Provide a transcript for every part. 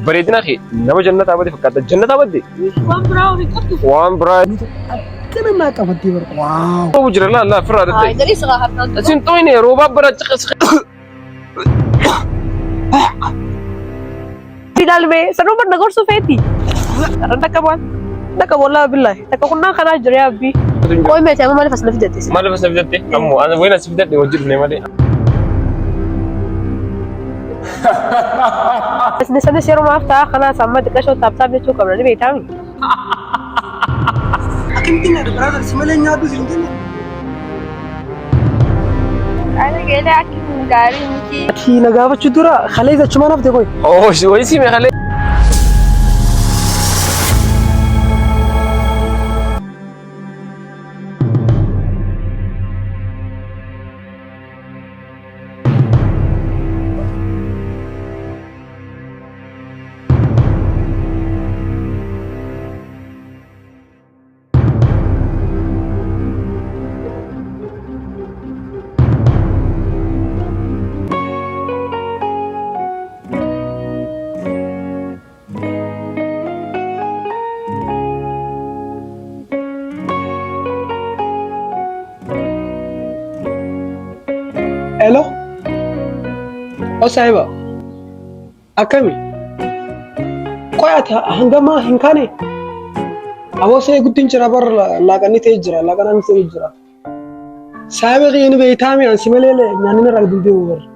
بريدنا خي نما جنة أبدي فكرت الجنة أبدي وان براو كنا ما كفتي بر واو وجر لا فرادة هاي دري صراحة سنتويني روبا برا تخس Finalme, sanu bar nagor sufeti. Naka والله بالله. Taka kunna kana jari abi. Koi me tamu mali fasna fidati. ما لبس نفدتي أمو أنا وين أسفدتني وجرني مالي بس نسأل شيرو ما أفتح خلاص عم تكشف تاب نشوف كمان اللي بيتعمل. أكيد تينا برادر سمالين يا دوز عندنا أنا قايلة أكيد من قاري مكي. أكيد نجابة شدورة خليه إذا شو ما نفدي كوي أوه شو اسمي خلي ألو أو سايبا أكمل كويتا هنگما هنكاني أبو ساي قدين جرا بر لاغاني تيجرا لاغانا تيجرا سايبا غيني بيتامي أن سمالي ناني نرال بلدي ور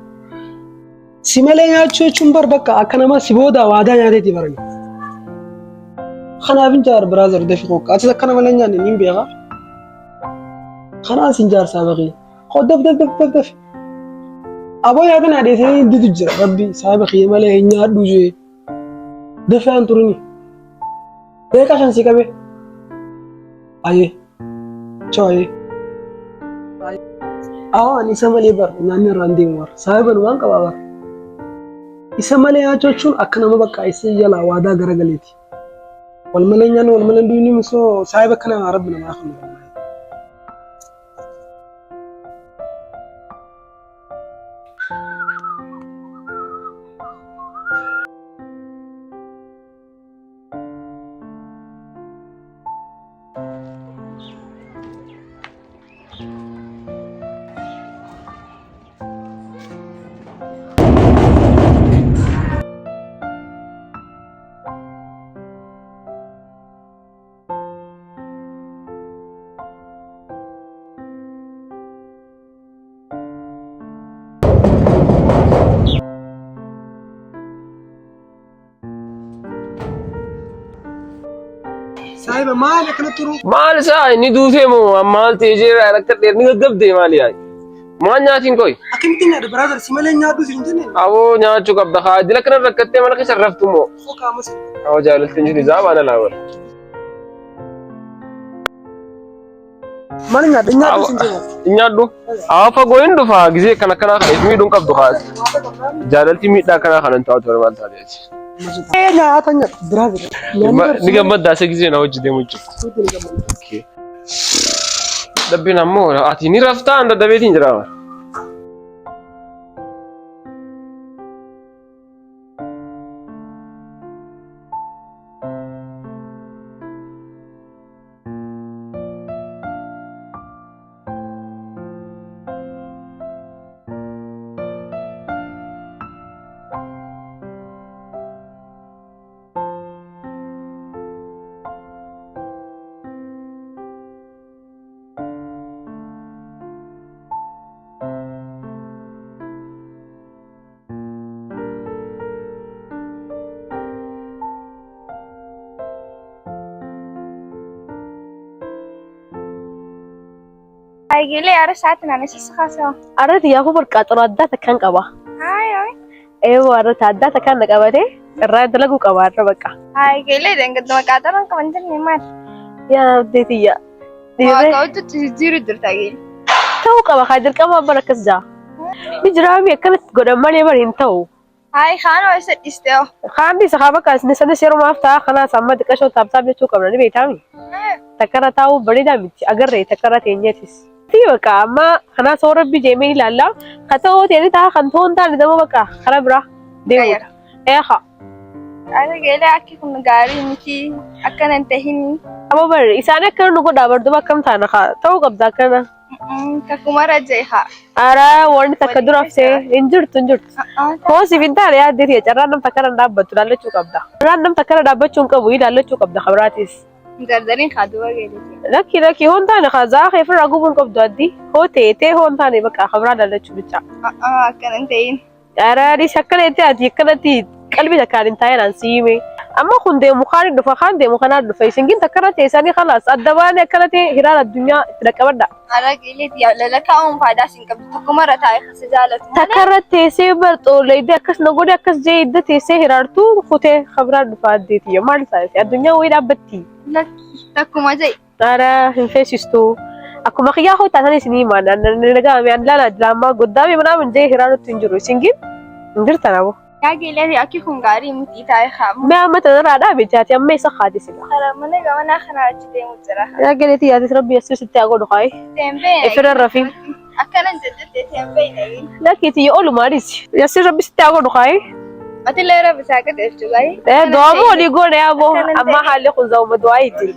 سمالي ناتشو چمبر بكا أكنما سيبودا وادا نادي تبرني خنا بنجار برازر دفقوك أتذكر كنا ولا ناني نيم بيغا خنا سنجار سايبا غي خد دف أبو يادن عليه ثاني دتجر ربي صاحب خيمة له هنيا دوجي دفعن تروني ده كاشان سيكابه أيه شو أيه أني سامالي بر ناني راندين ور صاحب نوان كبار إسمالي أشوفون أكنا ما بقى إسيجلا وادا غرقلتي والملين دوني مسو صاحب كنا ربنا ما خلنا صاحب مالك نترو مال ساي ندوثي مو مال تيجي ركت ديرني غبدي مالي هاي ما نياتين كوي أكيد تينا برادر سمالين يا دوز عندنا أبو نياتشو قبضة خادي لكن ركتي ما لك شرفت مو فوق عمس أو جالس تنجي زاب أنا لاور مالنا دنيا دوز عندنا نيادو أفا قوين دفع جزء كنا خدمي دون قبضة خاص جالتي ميتا كنا خلنا تاوتر مال تاديش لا أتاني برادر نيجا مدة سكزي أنا وجدي موجود دبينا مو أتيني رفتان ده دبيتين جراوا هاي لي أرى ساعتنا أنا سخاسة أردت يا أخو بركات ردات كان قبا. هاي أيوة أردت عدات كان قبته الرد لقوا قبا ربك. هاي لي دين قد ما قادرنا كمان تاني مات يا بديتي يا. ما قلت تجير الدرتاجي تو قبا خادر كم بركز جا. بجرامي كانت قدام مالي برين تو. هاي خانة ويسد استيو خاندي صحابك أسني سند شيرو ما أفتح خلاص عم تكشف تاب نشوف كمان اللي بيتعمل. تكرر تاو بدي دامج أجر تكرر تينيتس. تيو كا ما خنا صور بيجيمي لالا خطو تاني تا خنثون تا ندمو بكا خراب را ديو إيه خا Ada gele aki kun gari miti akan entahini. Aba bar isaan akka nu godha barduba akkam taana ta'uu qabda akkana. Kakumara jeha. Ara wanti takka durafsee hin jirtu. Hoosi fintaale yaaddeeti carraan nam takka irra dhaabbatu ilaallachuu qabda. Carraan nam takka irra dhaabbachuu hin qabu ilaallachuu qabda kabraatis. Gardarin kaduwa gele. Lakki hoon taane khazaa khefirraa gubuun qabdu addi hoo teetee hoon taane bakka kabraa ilaallachuu bicha. Akan entahin. Ara dis akkana itti ati akkanatti qalbii takkaan hin taa'inaan siime. Amma kun deemu kaan dhufa kaan deemu kanaan dhufa isingin takkana teessanii khalaas adda baanee akkana ta'e hiraan addunyaa itti dhaqqabadha. Ada gele dia lalaka on faida singkap kakumara ta'i khase jaalatu. Takkarra teessee barxoolee akkas na godhe akkas jee idda teessee hiraartuu kutee kabiraan dhufa addeeti maal taate addunyaa wayii dhaabbatti. Takkuma jai. Ara hin feesistu. Akkuma xiyyaa hoo taatan isinii himaan nagahame an laala dilaamaa goddaame manaamin jee hiraanutti hin jiru isingin hin jirtan abo. Ya gele aki kun gari miti ta'i kham. Mee amma tanarraa dhaabechaati amma isa haati sila. Kara mana gamana khana ajite mutara. Yaa galeeti yaadis rabbi yasir sitti haa godhu kaayi. Tembe. Efirra rafi. Akanan jette tembe nayin. Lakkiiti yoo olumaanis yasir rabbi sitti haa godhu kaayi. Ati lera bisa ka deftu gai. Doomu olii goone yaabo amma haalli kun zauma du'aayiiti.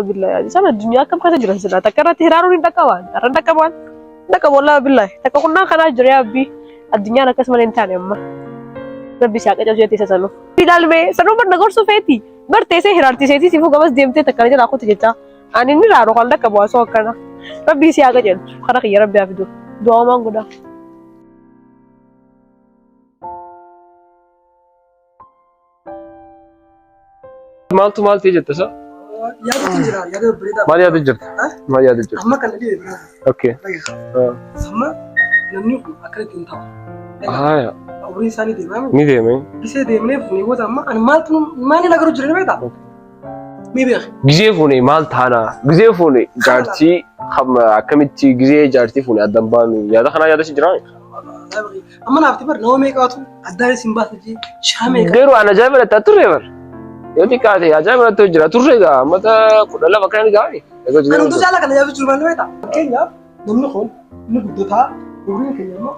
Billahi sana dunia kam kasa jiran sila takkarratti hiraaruun hin dhaqqabaan arran dhaqqabaan dhaqqabu wallahi billahi takka kunnaan kanaa jiru yaabbi addunyaan akkasuma hin taane amma rabbi isaa qacabu jettee isa sanu ilaalme sanuu barna gorsu feeti barteessee hiraartiseetii sifu gamas deemtee takka jala akuti jecha ani inni raaru kan dhaqqabu asoo akkana rabbi isaa qacabu kana kiyya rabbi haa fidu du'aamaan godha. Maaltu jettasa? Yaadatu jira yaada bareedaa. Maal yaada jirta? Maal yaada jirta? Amma kan dhibee biraa. Okay. Amma namni kun akkana hin ta'u. Haya. Aburii isaanii deemaa Ni deemee. gisee deemnee fuunee goota amma ani maali nagaru jiru ni beektaa? Mi beek. Gizee fuunee maal taana? Gizee fuunee jaartii akkamitti gizee jaartii fuunee addan baanu yaada kanaa yaada si jiraa? Amma naafti bar nama meeqaatu addaan isin baasajii shaa meeqa. Garuu ana ajaa'iba dha turre bar. Yoo xiqqaate ajaa'iba dha jira turre gaa mata kudha lama kan gaari. Kan hundi jaalala kana yaadu jiru maal beektaa? Fakkeenyaaf namni kun inni guddataa umriin keenya immoo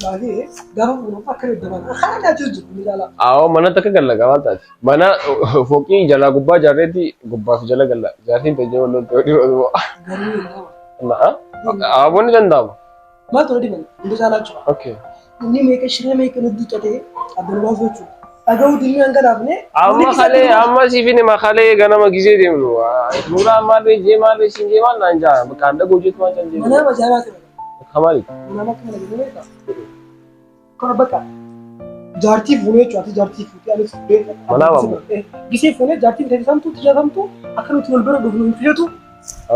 baay'ee gaafa fuunuuf akka deddaban kana nyaachuu jiru ni jaalala. Awwa mana takka galla gabaal taati. Mana fooqii jalaa gubbaa jaarreetti gubbaaf jala galla. Jaartiin tajjee walloon ta'uu dhiiroo dhufa. Garuu ni nama. Na'a? Awwa ni danda'ama. Maal ta'uu diban hundi jaalala jechuudha. Okay. Inni meeqa shiree meeqa nuti dhiqatee addana baasuu jechuudha. Dhaga'uu dinni hanga dhaabne. Amma siifin makalee ganama gizee deemnu. Suuraa maallee jee maallee siin jee maal naan jaa bakka handa gojeetu waan jaan jee. Mana ajaa'ibaa ta'e. Kamali. Nama kana jedhamee beektaa? Kana bakka jaartii fuunee jechuudha. Ati jaartii fuutee anis fuudhee. Manaa bamu. Gisee fuunee jaartiin teessisamtuu tijaatamtuu akka nuti wal bira dhufnu hin fiyatu.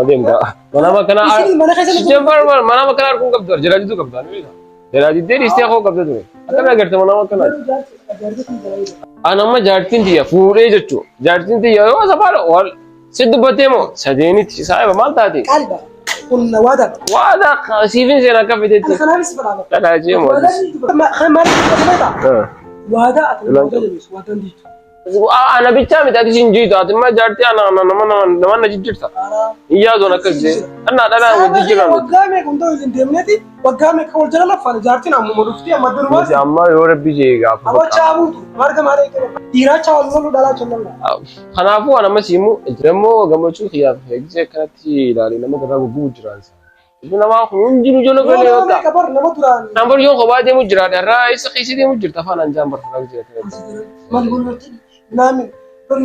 Adeemta. Manama kana mana keessa manama kana arguun qabdu jiraatitu qabdu ani beeka. Jiraatitee dhiistee koo qabdu ture. Akkana agartee manama kana. Anamma jaartiin tiyya fuudhee jechuudha. Jaartiin tiyya yoo safaadha wal si dubbattee moo sadeenitti saayiba maal taate? Qaaliidha. Kun waada. Waada siifin seenaa akka fiteetti. Kanaafis fudhama. Kadhaachee moo? Waada ati waada jabeessu waadaan diitu. Ana bichaa miti ati siin jiitu ati immoo jaartii nama na jijjiirta. Iyyaa zoon akkas jee. Annaa dhalaa wal jijjiiran. Waggaa meeqa hundoo hin deemneeti waggaa meeqa wal jala laffaan jaartiin ammuma dhufti amma durumaa. Miti amma yoo rabbi jee gaafa. Aboo caabuutu marga maalee qaba. Dhiiraacha wal loluu dhalaa callalla. Kanaafuu ana masiimu immoo gammachuu xiyyaaf eegisee akkanatti ilaalee nama garaa gubbuu jiraansa. Ibi nama hundinuu jala galee yoo ta'a. Kabar nama duraan. Nambar yoo kophaa deemu jira dharraa isa keessa deemu jirta afaan anjaan barfaa jira. Maal gullooti? Naamin.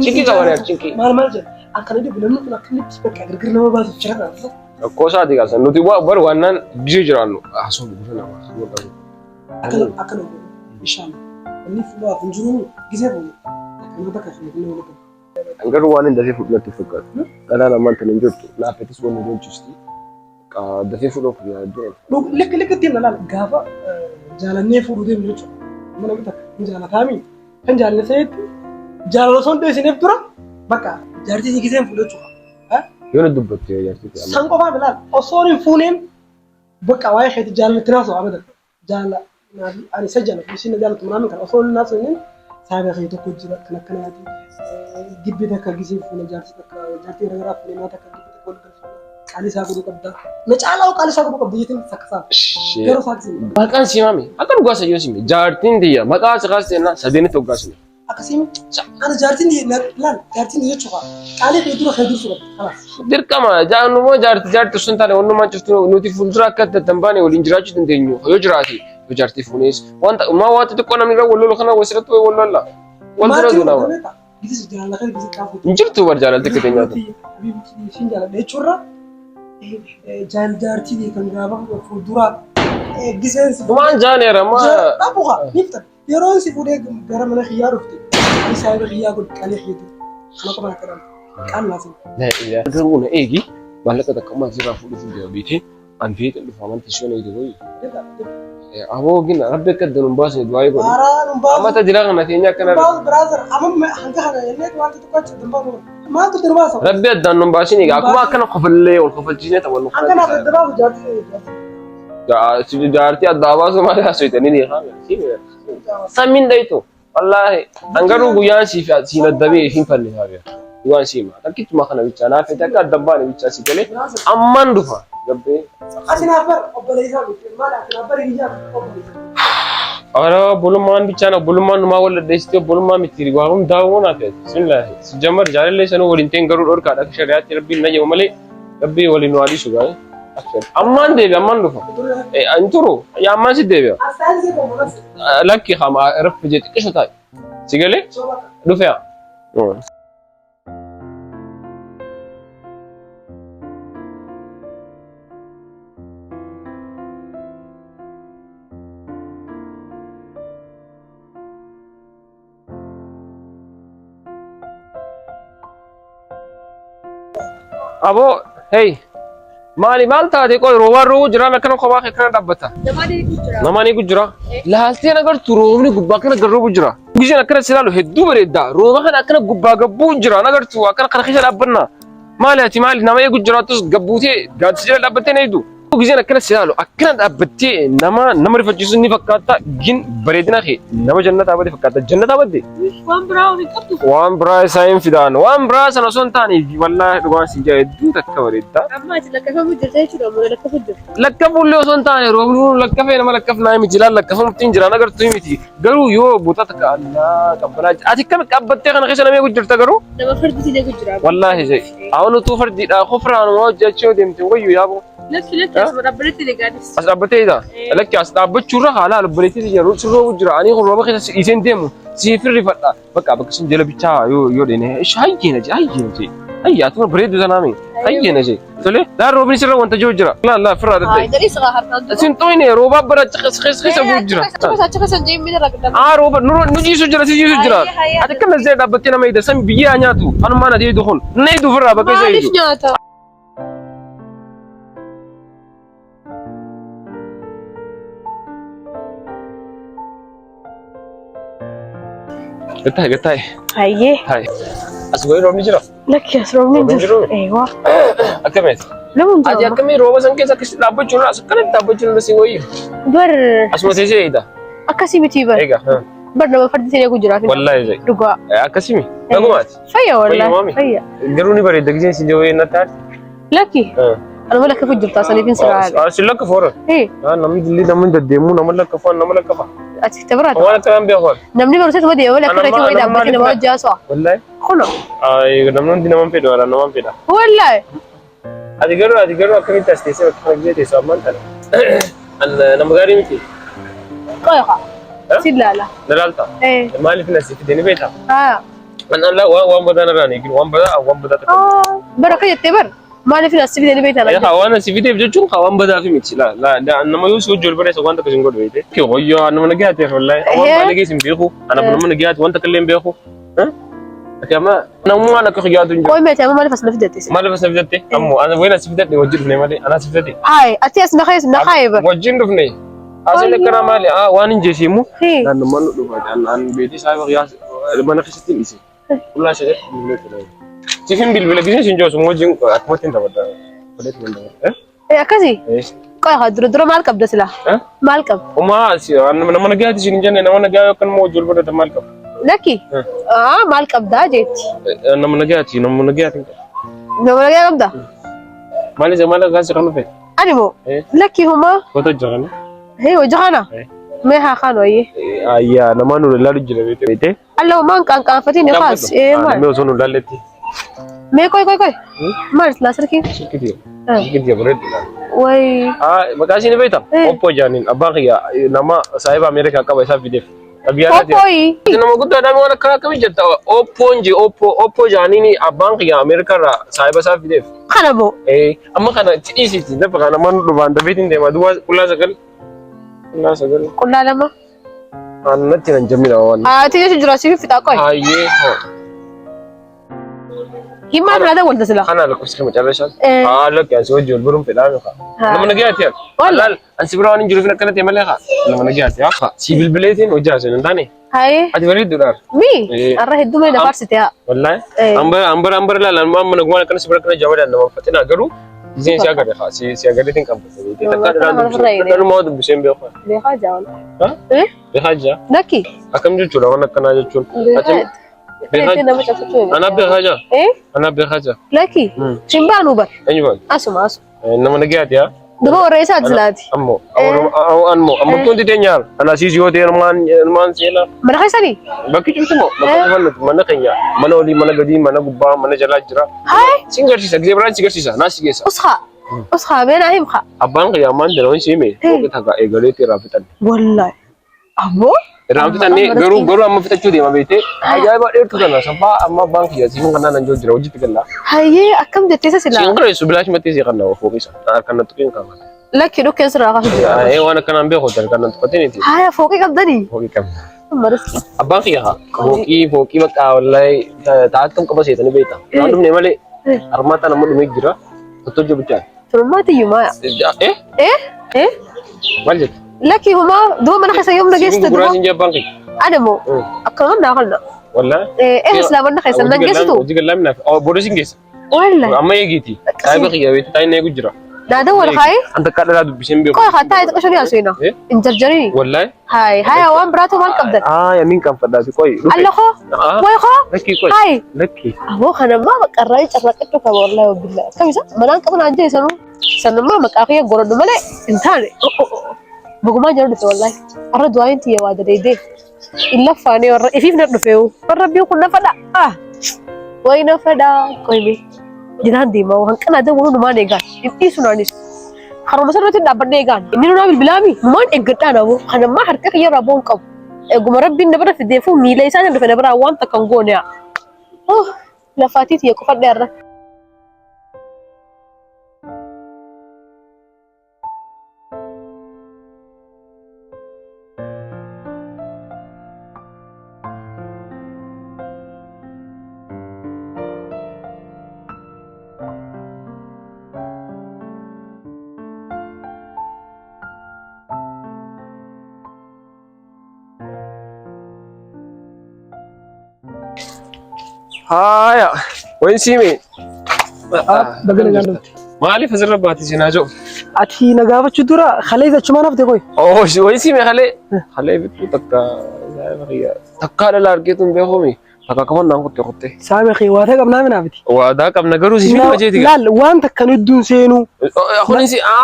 Cinqii qaban cinqii. Maal jedha? Akkana dhibu namni kun akkamitti bakka gargar nama baasuuf jira kan. Akkoosaati gaasa nuti bar waannaan gisee jiraannu haasawuu guddaa nama. Akkana bishaan. Inni fuudhaa kun jiru gisee fuudhu. Akkana bakka fuudhu nama bakka. Garuu waan hin dafee fudhatti fakkaatu. Dhalaa namaan tan hin jirtu naafetis waan hojjechiisti. Dafee fuudhuuf yaaddu. Likki ittiin laala gaafa jaalannee fuudhuu deemu jechuudha. Mana bitaa hin jaalataami. Kan jaallateetti jaalala son dheesineef dura bakka jaartii giseen fuudhuu jechuudha. Yoo na dubbatte jaartii. San qofaa bilaal osoo hin fuuneen bakka waa'ee keetti jaalatti naasoo abadan. Jaalala ani isa jaalatu isin jaalatu manaamin kan osoo hin naasoo saaba kee tokko jira kan akkanaati. Gibbi takka gisee fuudhee jaartii takka jaartii garaagaraa fuudhee nyaata akka gibbi takka wal galfama. Kali sa guru kabda. Macala o kali sa guru kabda yitin saksa. Garo saksi. Maqaan si mami. Akka dhugaasa yoo simi. Jaartiin diyya. Maqaa siqaas jenna sadeenitti hoggaasine. Akkasimi. Ana jaartin di lan jaartin di chuqa. Kali khidru khidru surat. Khalas. Dirqama jaanuma jaarti sun taane wannumaan jirtu nuti fuuldura akka tattambaane waliin jiraachuu dandeenyu yoo jiraate yoo jaartii fuunis wanta waati xiqqoo namni irra wal lolu kana wasirratti wal lolla. Wal dura duunaa. Gisi jaalala kan gisi kaafu. Injirtu war jaalalti akka teenyaatu. Habibi shin jaalala jechuudha. Jaartii kan gaafa fuuldura giseensi. Maan jaaneera maa. Abuha nifta. Yeroon si fuudhee gara mana xiyyaa dhufte. Isaa irra xiyyaa godhe qalee xiyyaatu. Kana qofa akka dhaan. Qallaasin. Garuu na eegi maallaqa takkamaa sirraa fuudhuuf hin deebiite an fiixee dhufa amantii ishee na eegi. Aboo gina rabbi akka danuu baasne du'aa godhu. Amata jira kana teenya akkana. Brother amma hanga kana illee wanta tokko achi dambaa godhu. Maaltu dirbaasa? Rabbi addaan nun baasine akkuma akkana qofallee ol qofalchiisne taphannu. Akkana dirbaasa jaartii. Jaartii addaa baasu maal haasawitanii ni haame. Sammiin dhayitu wallaahi hangaruu guyyaan siin addabee hin fanne haabee. Guyyaan siima takkittuma kana bichaa naaf akka addaan baane bichaa si galee ammaan dhufa gabbee. Asinaaf bar obboleessaa miti maal asinaaf bar hiyyaa obboleessaa. Ara bulummaan bichaan bulummaan numaa wal addeessitee bulummaa miti waa hundaa'uu naaf bismillaahi sijjammar jaalallee sanuu waliin ta'in garuu dhorkaadha akka shari'aatti rabbiin na jedhu malee rabbii waliin nu adiisu gaa'e. Ammaan deebi ammaan dhufa. Inturu yaa ammaan si deebi'a. Lakki hama raffi jee xiqqisho taa'e. Si galee dhufe'a. Abo, hey, maal taate qoy roobaan roobuu jira akkana kophaa kee kana dhaabbata. Namaan eegu jira. Laaltee nagartu roobni gubbaa kana garroobuu jira. Giseen akkana si ilaalu hedduu bareedda. Rooba kana akkana gubbaa gabbuu jira nagartu akkana kana keessa dhaabbanna. Maali ati maali nama eegu jiraatus gabbuutee gaaddisa jala dhaabbattee na eegdu. Giseen akkana si ilaalu akkana dhaabbattee nama rifachiisu ni fakkaata gin bareedina kee nama jannataa badde fakkaata jannataa badde. Waan biraa isaa hin fidaan waan biraa sana osoo hin taane wallaahi dhugaan si jaa hedduu takka bareedda. Amma ati lakkafamu jirta jechuudha moo lakkafu jirta? Lakkafullee osoo hin taane roobni lakkafee nama lakkafnaa miti laal lakkafamutti hin jira nagartu miti garuu yoo buutaa takka allaa qabbanaa ati akkami qabbattee kana keessa nama eegu jirta garuu. Nama fardiitiin eegu jira. Wallaahi jee awwan utuu fardiidhaa kofraan moo hojjechuu deemte wayyuu yaaboo. Lakki as dhaabbateetti ni gaadis. As dhaabbateedha. Lakki as dhaabbachuurra haala alubaleetti yeroo sirroobu jira ani kun rooba keessa dhiiseen deemu siifirri fadha bakka sin jala bichaa yoo deene hayyeena jee hayyaa tuma bareedu sanaami hayyeena jee tole daa roobni sirra wanta jiru jira laa firraa dadde sin xooyne roobaa bara keessa buu jira rooba nu jiisu jira si jiisu jira ati kana zee dhaabbattee nama eeda san biyyaa nyaatu anumaan ati eedu kun na eedu firraa bakka isa eedu. Gatai. Hayyee. Hai. As goyi roobni jira. Lakki as roobni jiru. Eewa. Akkamitti? Namun Ati akkamii rooba san keessa akkasitti dhaabbachuun as akkanatti dhaabbachuun irra si wayyu. Bar. Asuma teessee eegda. Akkasii miti bar. Eega. Bar nama fardiitiin eegu jiraaf. Wallaahi jee. Dhugaa. Akkasimi. Nagumaati. Fayya wallaahi. Fayya. Garuu ni bareedda giseen si jawwee na taate. Lakki. Anuma lakkafu jirta saniifin siraa. Si lakkafu hora. Namni dilli namni deddeemuu nama lakkafu nama lakkafa. Ati tabaraata. Waan akkanaan beeku. Namni barumsa sama deema lakka lakki wayii dhaabbatee nama hojjaasaa. Wallaahi. Kuno. Namni hundi nama fedha wala nama fedha. Wallaahi. Ati garuu akkamitti as teessee bakka kana teessu ammaan kana. Nama gaarii miti. Qoyqa. Si laala. Dalaalta. Maaliif na si fidee ni beektaa? Haa. Waan badaa narraan eegin waan badaa takka. Bara akka jettee bara. Maaliif na si fidee ni beektaa? Waan si fideef jechuun waan badaa fi miti nama yoo si hojii ol bareessa waan takka sin godhu beekte. Hoyyoo nama nagaateef wallaahi waan baala geessin beeku nama nagaate waan takka illee beeku. Ati amma namummaan akka xiyyaatu hin jiru. Qoy meeshaa maaliif as na fidatte? Maaliif as na fidatte? Ammoo wayna si fidadhe wajjin dhufne malee ana si fidadhe. Hai ati as na kaaye bara. Wajjin dhufne. Asii akkana maali waan hin jeesimu. Naannummaan nu dhufa an beetii isaa yaa mana keessatti hin dhise. Ullaa ishee bilbilee. Sifin bilbila giseen sin joosu wajjin akkumatti hin taphata. Akkasii? Qoy haa dura maal qabda sila? Maal qabda? Nama nagaati sin hin jenne nama nagaa yookaan immoo hojii ol bareeda maal qabda? Lakki? Maal qabdaa jeetti? Nama nagaati. Nama nagaa qabda? Maali zamana gaasi kan dhufe. Ani moo lakki huma Foto jirani. hee hojjana mee haa kan wayi Ayyaa namaan nu laalu jira beekte. Allah man qaanqaanfatiin ni qaas maal Mee osoo nu laalletti. mee koy maal la sarki Sikiti. Sikiti bareedu. way Maqaa ishee ni beektaa? Oppo jaaniin abbaan kiyya nama saahiba Ameerikaa qaba isaa fideef. Oppoyi. Nama guddaadhaan waan akka akkamii jetta Oppo jaaniin abbaan kiyya Ameerikaa irraa saahiba isaa fideef. Kana moo Amma kana dhiisiiti lafa kana namaan dhufaan dafeetiin deema duwwaa qullaa sagal. Qullaa lama Natti nan jammina waan. tiyya jira siif fixaa qoy Hayyee hoo. himaa nada wal tasla Kana lakkoofsa macarrashaan. Lakki ansi wajji wal biruun fedhaa meeqa. Nama nagayaati yaa. Wallaal ansi biraa waan hin jiruuf akkana ta'e malee haa. Nama nagayaati yaa. Si bilbileetiin hojii haasa'in hin taane. haye Ati bareedduudhaan. mi arra hedduu mee dabarsite haa Wallahi. Ambar laalaan amma naguma akkana si bira kana jabaadhaan nama uffatina garuu izin si agarre haa si agarreetiin kan fayyadamte. Takka dhaan dubbisee. Dhaan moo dubbiseen beeku. beekaa jaawala Beekaa jaa. lakki Akkam jechuudha waan akkanaa jechuun. nama cabsachuu Ana beekaa jaa. Ana beekaa jaa. lakki simbaa nu bar Eenyu baal. asuma Nama nagayaati yaa. duba warra isaa tilaati Ammoo tuunti teenyaal ana siis yoo ta'e ilmaan seenaa mana keessanii bakki cimtu moo bakka kufannatu mana keenya mana olii mana gadii mana gubbaa mana jalaa jira si garsiisa gisee biraan si garsiisa naa si geessa ushaa beenaa himka abbaan kiyya ammaan dala waan siime foqi taga eegaleetti irraa fixan wallahi abbo irraa fixannee garuu amma fixachuu deema beekte ajaa'iba dheertu kana sabbaa amma abbaan kiyya siifin kanaan nan jira hojiitti galla hayyee akkam jetteessa silaa siin gareessu bilaashi mattee si kannaa foqisa harkaan tuqiin qaba lakki dhukkeen sirraa kasu jira waan akkanaan beeku harkaan tuqatiin haya fooqii qabdanii foqii qabna. mariski Abbaan kiyya foqii bakka wallahi taa'akkam qaba seetanii beekta. Waan dhumne malee harmaata nama dhumee jira. Otoo jabichaa. turmaati yumaa Maal jettu? lakki humaa duba mana keessa yoom nageessite duba Guraasin jee abbaan kiyya. adamoo akkama daakalna Wallahi. islaamanna keessa nageessitu Hojii gallaaminaaf. Boodisiin geessa. wallahi Amma eegiiti. Saayiba kiyya beektu taa'in eegu jira. daada wal kaayi Anta kadhaa dubbiseen beeku. qoy hataa itti qashanii asuina injarjarii Wallahi. haya waan biraatu maal qabdan Yamiin kan fadhaati qoy. alla koo way koo Lakkii qoy. hay Lakkii. aboo kanammaa maqarraa carraaqadhu qaba wallahi wabillahi akkamisa manaan qaban ajjee sanummaa maqaa kiyya gorodhu malee hin taane bugumaa jira dhufe wallahi arra du'aayin tiyya waa dadeedee in laffaanee warra ifiif na dhufeewu warra biyyu kun na fadha way na fadha qoyme jinaan deemaa hanqanaa dawwaluu numaan eegaan hin dhiisunaanis haruma sarratti dhaabbadhe eegaan inni nunaa bilbilaami numaan eeggadhaa nabu kanammaa harka kiyya irraa boon qabu eeguma rabbiin dabara fideefuu miila isaan dhufe dabaraa waan takka hin goone lafaatii tiyya qofadhe arra Haya. Wayin siime. Baga nagaan dhufte. Maaliif asirra baati sinaa jiru? Ati na gaafachuu dura halee achumaan hafte qoy. Wayin siime halee. Halee bituu takka dhala argeetu hin beekumi. Takka kaman naan kutte. Saame kee waa ta'e qabnaa minaa biti. Waadaa qabna garuu si fiigu jeeti. Laal waan takka nu idduun seenuu.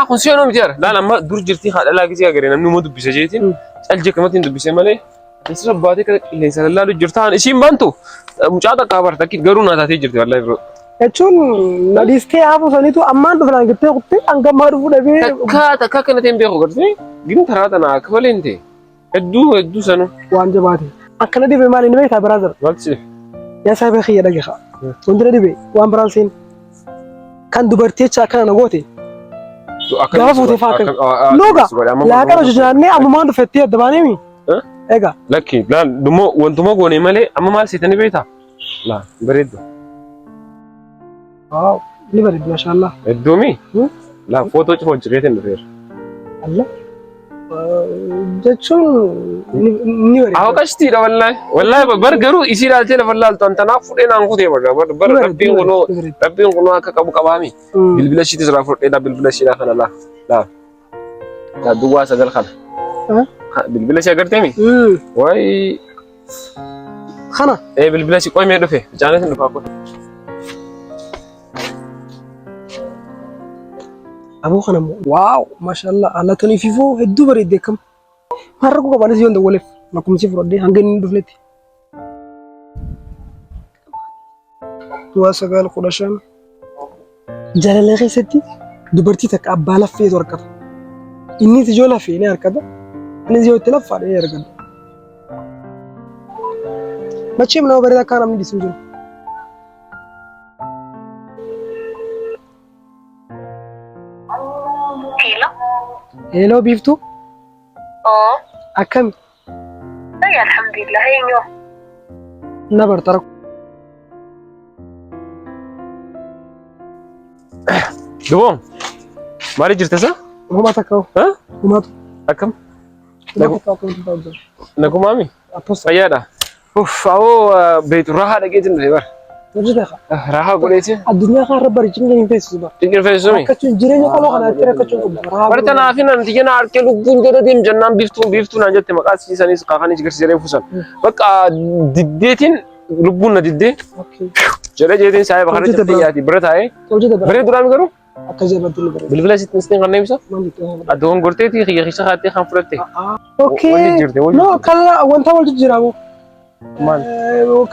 Kun seenuu miti yaara. Laal amma dur jirti haadha laagisii agaree namni immoo dubbise jeetiin. Caljee kamatti hin dubbise malee. Asirra baatee kan qilleensa lallaalu jirtaan ishiin bantu. Mucaa takka bartakki garuu naa taatee jirti wallahi biroo. Jechuun na dhiistee haafuu saniitu ammaan dhufnaan gittee kuttee hangammaa dhufuu dhabee. Takka akkana ta'een beeku gartee gin taraa tanaa akka malee hin ta'e. Hedduu sanu. Waan jabaate. Akkana dhibee maali ni beektaa biraa jira. Maalti? Yaa saayibee kiyya dhageessaa. Wanti na dhibee waan biraan seen kan dubartii jecha akkana na goote. Gaafa fuutee faa akkana. Nooga laaqana hojjetaannee ammumaan dhufettee adda baaneemi. Egaa. Lakki laal dummoo wantuma goone malee amma maal seetanii beektaa? Laa bareeddu. Waaw ni bareeddu maashaallah. Hedduumi? Laa footoo cufoo jireetiin dhufeera. Allah. Jechuun ni bareeddu. Awwaqashtiidha wallahi. Wallahi bar garuu isii ilaaltee lafa laaltu antanaaf fudhee naan kutee bar rabbiin kunoo akka qabu qabaami. Bilbila ishiitis irraa fudheedha bilbila ishiidhaa kana laa. Laa duwwaa sagal kana. Bilbila si agarteemi? Wayi. Kana? Bilbila si qoymee dhufe. Jaanetiin dhufaa kun. Aboo kana immoo waaw maashaallah haala tanii fi foo hedduu bareeddee akkam. Har'a koo qabaanis yoo dawwaleef lakkoofsi fudhadhee hanga inni dhufnetti. Waa 9:15 jaalala keessatti dubartii takka abbaa laffeetu harkata. Innis ijoo lafee ni harkata. Innis yoo itti laffaadha ni argata. Macheem nama bareedaa akka namni dhiisu jiru. Hello biiftuu. Akkami? Alhamdulillah eenyu. Na bartara. Dubon. Maali jirta sa? Uma takau. Ha? Uma tu. Akkam? Nagu mami? Apa sih? Fayyaadha. Awoo beetu raahaa dhageetin dhufe bara. Hojii Raahaa godheeti. Addunyaa kana irra bari cimna hin feesisu bara. Tingir feesisumi. Akkasumas jireenya qaloo kana akka rakkachuun qabu. Bara tanaaf nan tiyana harkee lubbuun jala deem jennaan biiftuu naan jette maqaa siisanis kaafanii garsiisanii fuusan. Bakka diddeetiin lubbuun na diddee. Jedhee jeetiin saayee bakka irratti xiyyaati bira taa'ee. Baree duraan garuu. Akka jabaatu ni bare. Bilbila sitti nisteen kan neemsa. Addoon gorteetii xiyyeessa haatee kan fudhatte. Okay. No kala wanta wal jijjiiramu. Maal?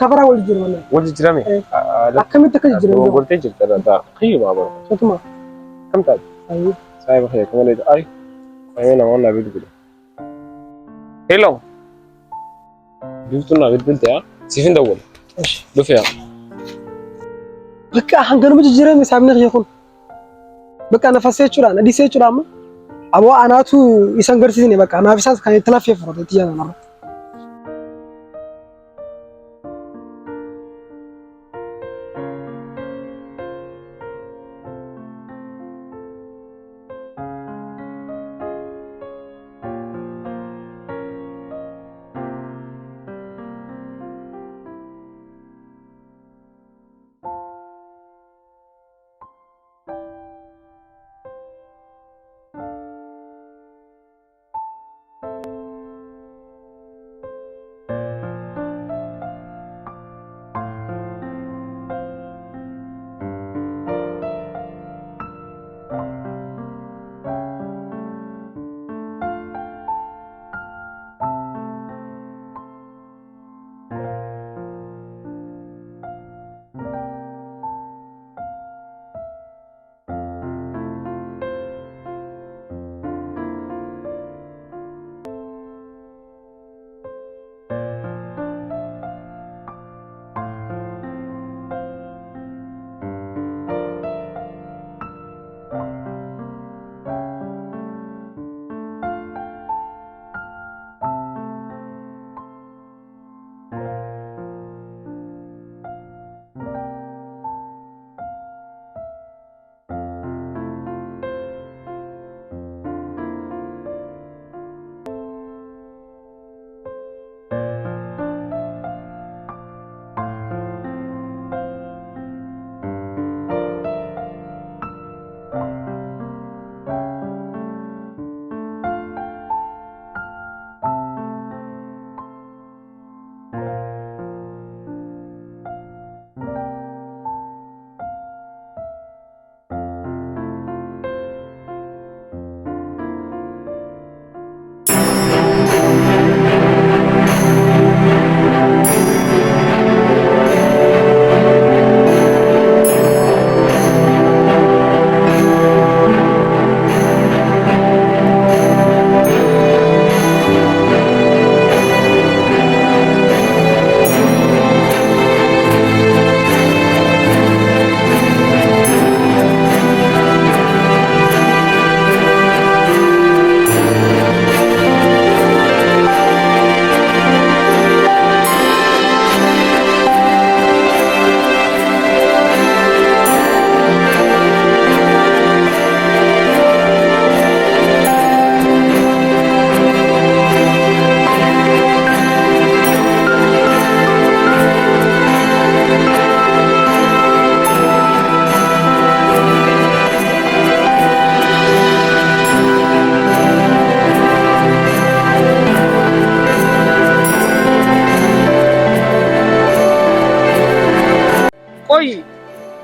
Kabara wal jijjiiramu. Wal jijjiirame. Akkamitti akka jijjiiramu? Addoon gortee jirta dha. Xiyyuma bara. Sotuma. Kam taate? Ayi. Saayee bakka yakka malee ay. Ayee namoonni naa bilbile. Hello. Biiftuun naa bilbilte yaa. Siifin dawwal. Dhufe yaa. Bakka hanganuma jijjiirame saamni kiyya kun. Bakka nafasee jechuudha, nadisee jechuudha amma. Aboo anaatu isan garsiisne bakka anaaf isaas kan itti lafee fudhate xiyyaa kanarra.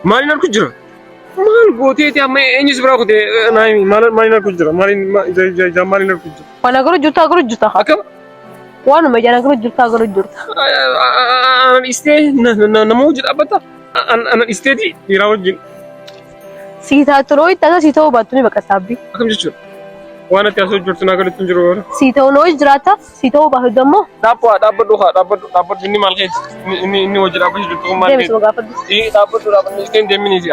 Maal nan ku jira? Maal gooteeti amma eenyus biraa kutee naayimi maaliin argu jira maaliin argu jira. Waan agaruu jirta. Akkam Waanuma ijaan agaruu jirta. anan istee nama hojii dhaabbata anan isteeti dhiiraa wajjin Siitaa turoo itti asaa siitaa hubattu ni baqa saabbi. akkam jechuudha. Waan ati asoo jirtu naa galatti hin jiru warra. Siitaa noo jiraata siitaa hubattu dammoo. Dhaabbadhu inni maal keeti inni hojii dhaabbachuu jirtu kun maal keeti. Deemsuma gaafadhu. Dhaabbadhu isteen deeminiiti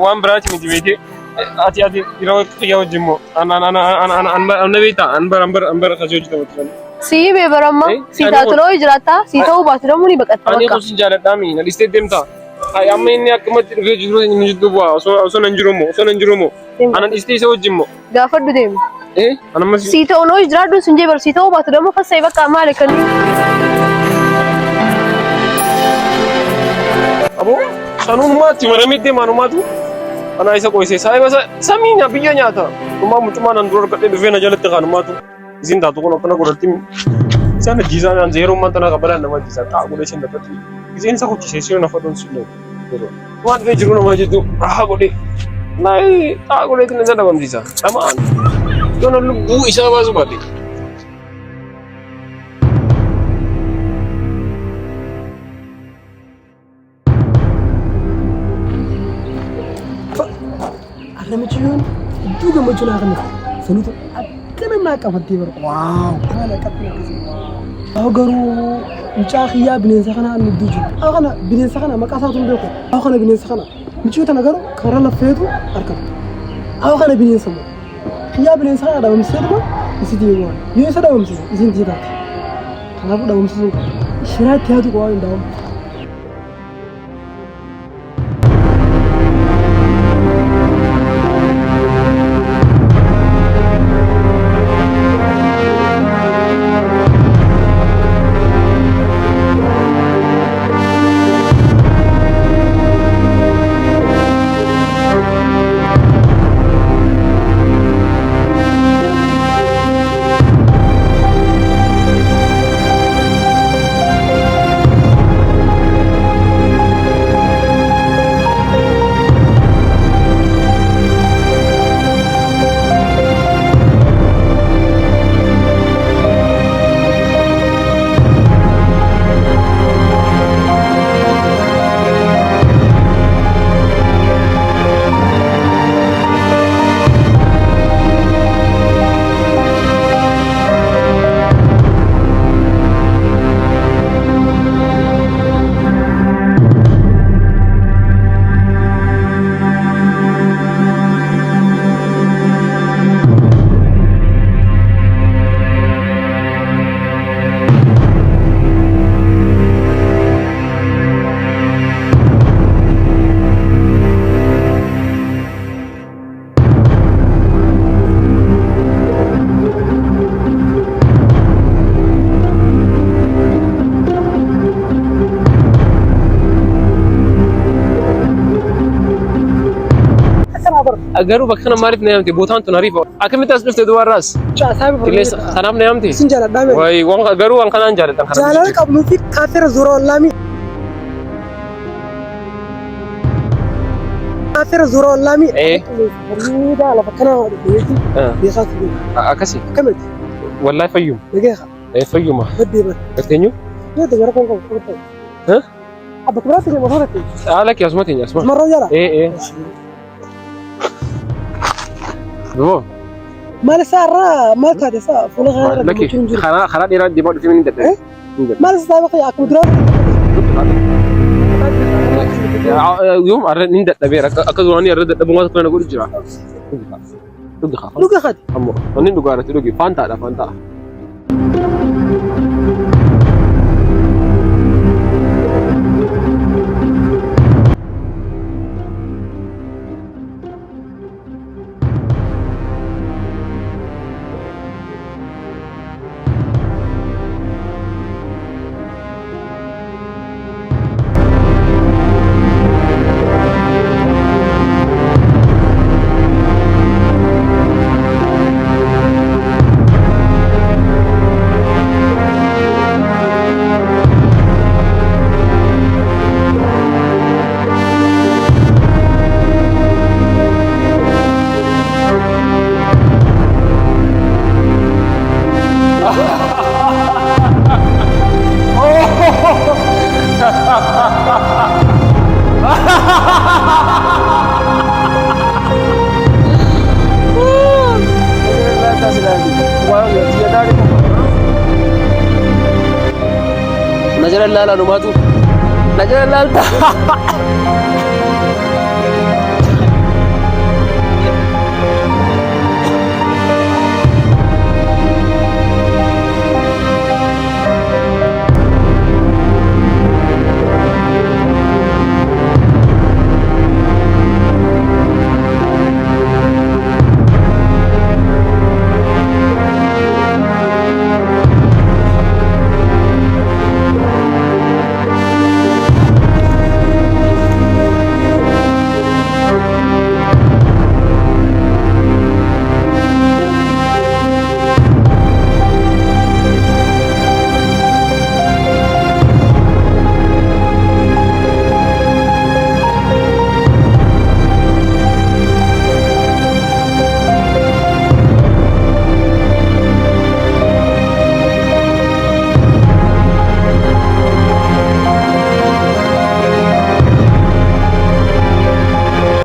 waan biraati miti beekee ati dhiiraa qiyyaa wajjin moo anna beektaa an bara kasii hojii taphatu. Sii bee baramma siitaa turoo jiraata siitaa hubattu dammoo ni baqatta Ani bakka. kusin jaaladhaami na dhistee deemtaa. Amma inni akkamatti dhufee jiru inni jidduu bu'aa osoo nan jiru moo anan dhistee isa wajjin moo. Gaafadhu deemu. Anammas Siitaa noo jiraadhu sun jee bar siitaa hubattu dammoo fassee bakka maali kan. Abo sanumaatti marameettee maanumaatu ana isa qoyse saayiba samiina biyya nyaata dhumaa muccumaa nan dura argadhee dhufee na jalatti kaanumaatu isin taatu kun akkana godhatti isaan jiisaa naan zeerummaan tana qabalaan nama jiisaa xaa godhee isin dabbatti isin isa hojjisee sirna fadoon sun waan dhufee jiru nama jettu rahaa godhee naayii xaa godheetiin isa dhabamsiisa dhamaan yoona lubbuu isaa baasu baate. Namichi yoon iddoo gammachuu naa kenna. Sanuutu akkana naa qabattee bara. Waaw! Haala qabbina akkasii. Haa garuu mucaa kiyyaa bineensa kanaa inni iddoo jiru. Haa kana bineensa kana maqaa isaatu hin beeku. Haa kana bineensa kana. Michuu tana garuu karaa laffeetu argama. Haa kana bineensa moo. Kiyyaa bineensa kana dhabamsiiseetuma isitti eegumaan. Yoo isa dhabamsiise isin tiitaatti. Kanaafuu dhabamsiisuun shiraa itti haatu qofaa hin daawamu. Garuu bakka kana maaliif na yaamte bootaan tun ariifa akkamitti as dhufte dubarraas qilleensa kanaaf na yaamte Isin jaaladhaa wayi garuu waan kanaan jaaladhan kana jaalala qabnuu fi kaafeera zuura ollaami. Kaafeera zuura ollaami. Bareedaa lafa kana beeku beekaatu beeku. akkasi Akkamitti wallahi fayyuma nageeha fayyuma baddee bara. gatteenyu Yoo gara kon qabu. Abba kubraa fi motora ta'e. haala kee asuma teenya asuma Marroo jala. Dubo Maal isaarraa maal taate isaa fuula kana irra gammachuun jiru. karaa dheeraa deemaa dhufee ni dadhabe Maal isaa bakka akkuma duraa yoom arra ni dadhabeera akka duraanii arra dadhabumaa tokko na godhu jira dhuga haati. ammoo wanni dhugaa irratti dhugi faantaadha faantaa. taate na jala laalaa numaatu na jala laalta